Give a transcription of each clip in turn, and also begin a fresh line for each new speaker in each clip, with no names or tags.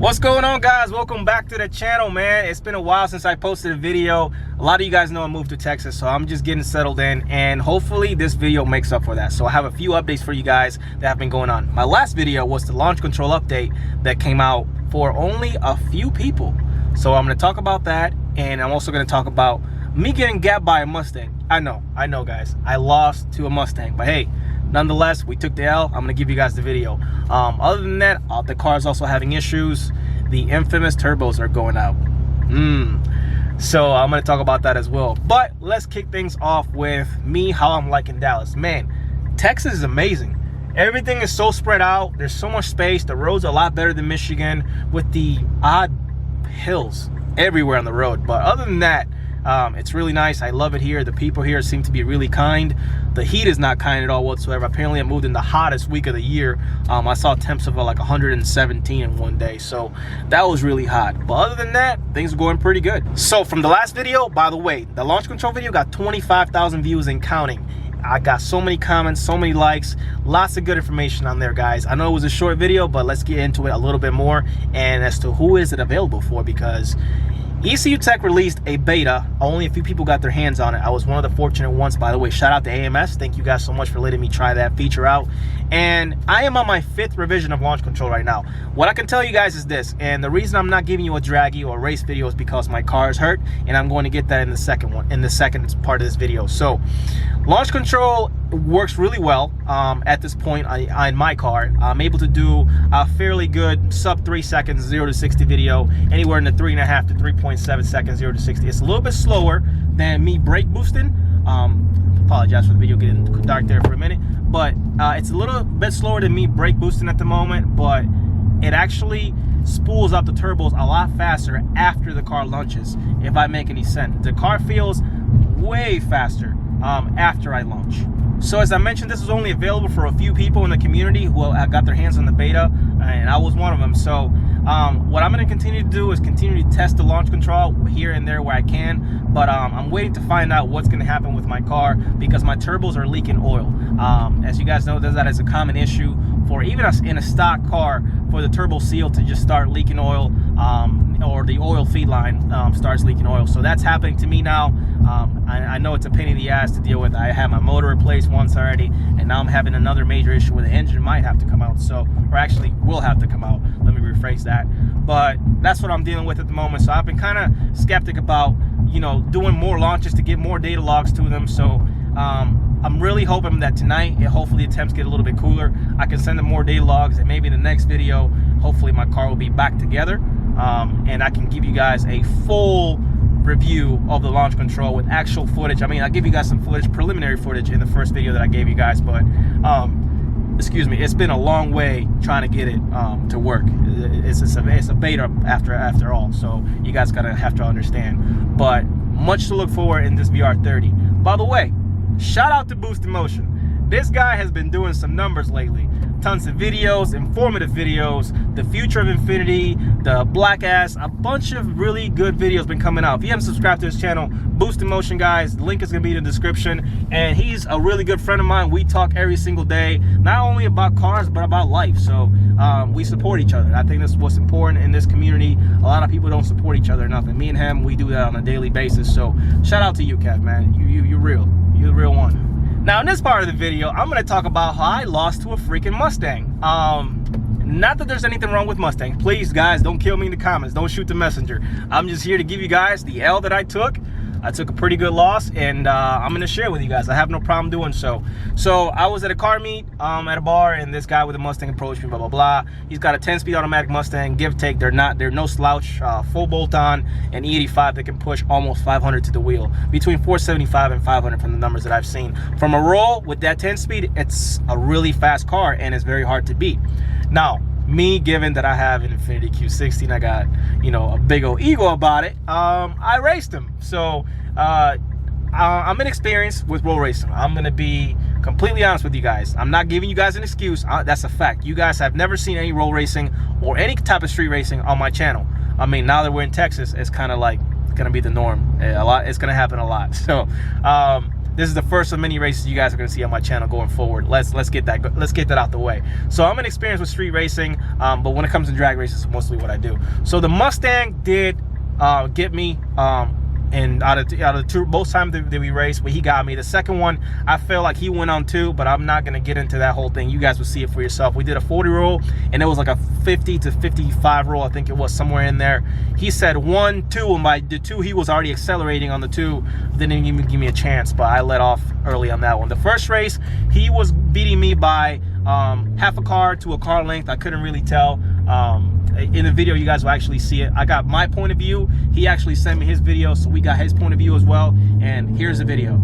What's going on, guys? Welcome back to the channel, man. It's been a while since I posted a video. A lot of you guys know I moved to Texas, so I'm just getting settled in, and hopefully this video makes up for that. So I have a few updates for you guys that have been going on. My last video was the launch control update that came out for only a few people. So I'm going to talk about that, and I'm also going to talk about me getting gapped by a Mustang. I know, guys. I lost to a Mustang, but hey, nonetheless, we took the L. I'm going to give you guys the video. Other than that, the car is also having issues. The infamous turbos are going out. So I'm going to talk about that as well. But let's kick things off with me, how I'm liking Dallas. Man, Texas is amazing. Everything is so spread out. There's so much space. The roads are a lot better than Michigan with the odd hills everywhere on the road. But other than that, it's really nice. I love it here. The people here seem to be really kind. The heat is not kind at all whatsoever. Apparently I moved in the hottest week of the year. I saw temps of like 117 in one day, so that was really hot. But other than that, things are going pretty good. So from the last video, by the way, the launch control video got 25,000 views and counting. I got so many comments, so many likes, lots of good information on there, guys. I know it was a short video, but let's get into it a little bit more and as to who is it available for, because Ecutek released a beta. Only a few people got their hands on it. I was one of the fortunate ones, by the way. Shout out to AMS. Thank you guys so much for letting me try that feature out. And I am on my 5th revision of launch control right now. What I can tell you guys is this, and the reason I'm not giving you a draggy or a race video is because my car is hurt, and I'm going to get that in the second one, in the second part of this video. So launch control works really well at this point on my car. I'm able to do a fairly good sub 3 seconds 0 to 60 video, anywhere in the 3.5 to 3.7 seconds 0 to 60. It's a little bit slower than me brake boosting. Apologize for the video getting dark there for a minute, but it's a little bit slower than me brake boosting at the moment, but it actually spools up the turbos a lot faster after the car launches, if I make any sense. The car feels way faster after I launch. So as I mentioned, this is only available for a few people in the community who got their hands on the beta, and I was one of them. So what I'm going to continue to do is continue to test the launch control here and there where I can, but I'm waiting to find out what's going to happen with my car, because my turbos are leaking oil. As you guys know, that is a common issue for even in a stock car, for the turbo seal to just start leaking oil, or the oil feed line starts leaking oil. So that's happening to me now. I know it's a pain in the ass to deal with. I had my motor replaced once already, and now I'm having another major issue where the engine might have to come out. So, or actually will have to come out. Let me rephrase that. But that's what I'm dealing with at the moment. So I've been kind of skeptic about, you know, doing more launches to get more data logs to them. So I'm really hoping that tonight, hopefully the temps get a little bit cooler, I can send them more data logs, and maybe in the next video, hopefully my car will be back together, and I can give you guys a full review of the launch control with actual footage. I mean, I'll give you guys some footage, preliminary footage in the first video that I gave you guys, but excuse me, it's been a long way trying to get it to work. It's a beta after all, so you guys gotta have to understand. But much to look for in this VR30. By the way, shout out to Boost Emotion. This guy has been doing some numbers lately. Tons of videos, informative videos, the future of INFINITI, the black ass, a bunch of really good videos been coming out. If you haven't subscribed to his channel, Boost Emotion, guys, the link is gonna be in the description. And he's a really good friend of mine. We talk every single day, not only about cars, but about life. So we support each other. I think that's what's important in this community. A lot of people don't support each other enough, and me and him, we do that on a daily basis. So shout out to you, Kev, man. You're real. You're the real one. Now, in this part of the video, I'm going to talk about how I lost to a freaking Mustang. Not that there's anything wrong with Mustang. Please, guys, don't kill me in the comments. Don't shoot the messenger. I'm just here to give you guys the L that I took. I took a pretty good loss, and I'm going to share with you guys. I have no problem doing so. So I was at a car meet at a bar, and this guy with a Mustang approached me, blah, blah, blah. He's got a 10-speed automatic Mustang, give take. They're no slouch, full bolt-on, and E85 that can push almost 500 to the wheel. Between 475 and 500 from the numbers that I've seen. From a roll with that 10-speed, it's a really fast car, and it's very hard to beat. Now, me, given that I have an INFINITI Q60 and I got, you know, a big old ego about it, I raced him. So I'm inexperienced with roll racing. I'm gonna be completely honest with you guys. I'm not giving you guys an excuse. That's a fact. You guys have never seen any roll racing or any type of street racing on my channel. I mean, now that we're in Texas, it's kind of like gonna be the norm. It's gonna happen a lot. So this is the first of many races you guys are going to see on my channel going forward. Let's get that out the way. So I'm inexperienced with street racing, but when it comes to drag races, it's mostly what I do. So the Mustang did get me, and out of the two, both times that we raced, but he got me. The second one, I feel like he went on too, but I'm not gonna get into that whole thing. You guys will see it for yourself. We did a 40 roll, and it was like a 50 to 55 roll, I think it was, somewhere in there. He said 1, 2, and by the 2, he was already accelerating on the 2. Didn't even give me a chance, but I let off early on that one. The first race, he was beating me by half a car to a car length. I couldn't really tell. In the video, you guys will actually see it. I got my point of view. He actually sent me his video, so we got his point of view as well. And here's the video.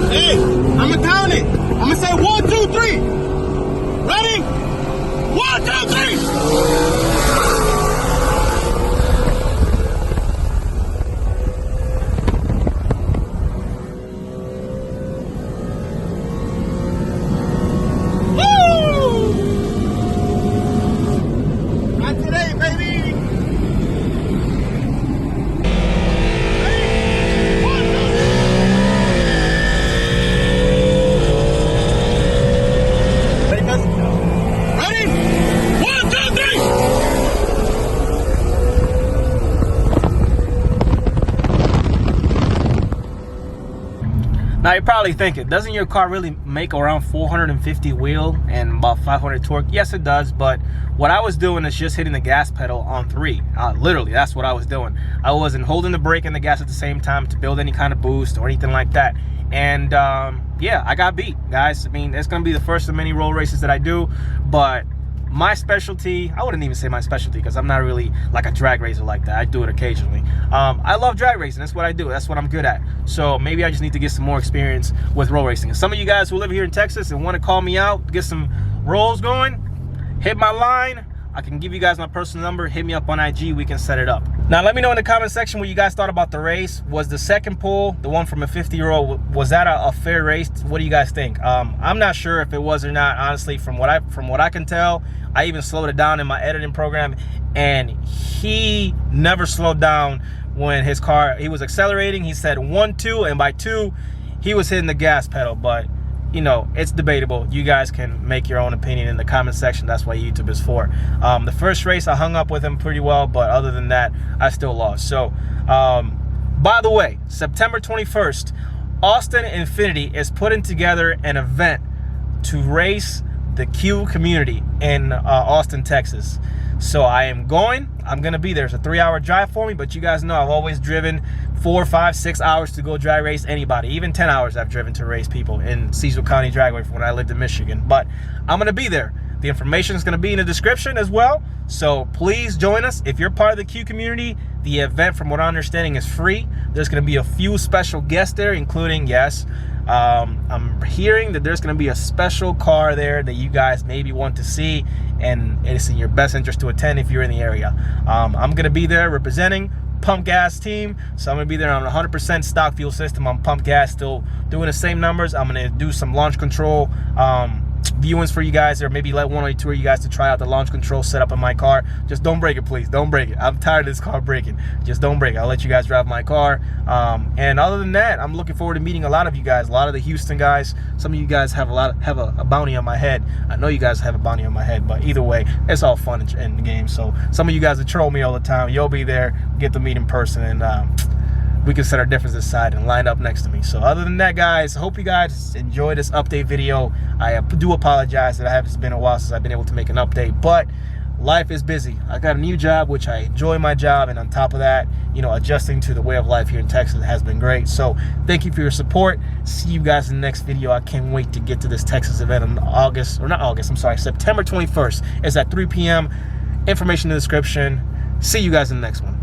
Hey, I'm gonna count it. I'm gonna say 1, 2, 3. Ready? 1, 2, 3. Woo! Not today, baby.
Now you're probably thinking, doesn't your car really make around 450 wheel and about 500 torque? Yes, it does, but what I was doing is just hitting the gas pedal on 3. Literally, that's what I was doing. I wasn't holding the brake and the gas at the same time to build any kind of boost or anything like that. And yeah, I got beat, guys. I mean, it's gonna be the first of many roll races that I do, but my specialty, I wouldn't even say my specialty because I'm not really like a drag racer like that. I do it occasionally. I love drag racing. That's what I do. That's what I'm good at. So maybe I just need to get some more experience with roll racing. And some of you guys who live here in Texas and want to call me out, get some rolls going, hit my line. I can give you guys my personal number. Hit me up on IG. We can set it up. Now, let me know in the comment section what you guys thought about the race. Was the second pull, the one from a 50-year-old, was that a fair race? What do you guys think? I'm not sure if it was or not, honestly. From what I can tell, I even slowed it down in my editing program, and he never slowed down when his car, he was accelerating. He said 1, 2, and by 2, he was hitting the gas pedal. But you know, it's debatable. You guys can make your own opinion in the comment section. That's what YouTube is for. The first race, I hung up with him pretty well, but other than that, I still lost. So, by the way, September 21st, Austin Infinity is putting together an event to race the Q community in Austin, Texas. So I am going. I'm going to be there. It's a 3-hour drive for me, but you guys know I've always driven 4, 5, 6 hours to go drag race anybody. Even 10 hours I've driven to race people in Cecil County Dragway from when I lived in Michigan. But I'm going to be there. The information is going to be in the description as well. So please join us. If you're part of the Q community, the event, from what I'm understanding, is free. There's going to be a few special guests there, including, yes, I'm hearing that there's going to be a special car there that you guys maybe want to see, and it's in your best interest to attend if you're in the area. I'm going to be there representing Pump Gas team, so I'm going to be there on 100% stock fuel system on Pump Gas, still doing the same numbers. I'm going to do some launch control viewings for you guys, or maybe let 1 or 2 of you guys to try out the launch control setup in my car. Just don't break it, please. Don't break it. I'm tired of this car breaking. Just don't break it. I'll let you guys drive my car. And other than that, I'm looking forward to meeting a lot of you guys, a lot of the Houston guys. Some of you guys have a bounty on my head. I know you guys have a bounty on my head, but either way, it's all fun in the game. So some of you guys that troll me all the time, you'll be there, get to meet in person, and we can set our differences aside and line up next to me. So other than that, guys, I hope you guys enjoy this update video. I do apologize that it's been a while since I've been able to make an update, but life is busy. I got a new job, which I enjoy my job, and on top of that, you know, adjusting to the way of life here in Texas has been great. So thank you for your support. See you guys in the next video. I can't wait to get to this Texas event on September 21st. It's at 3 p.m. Information in the description. See you guys in the next one.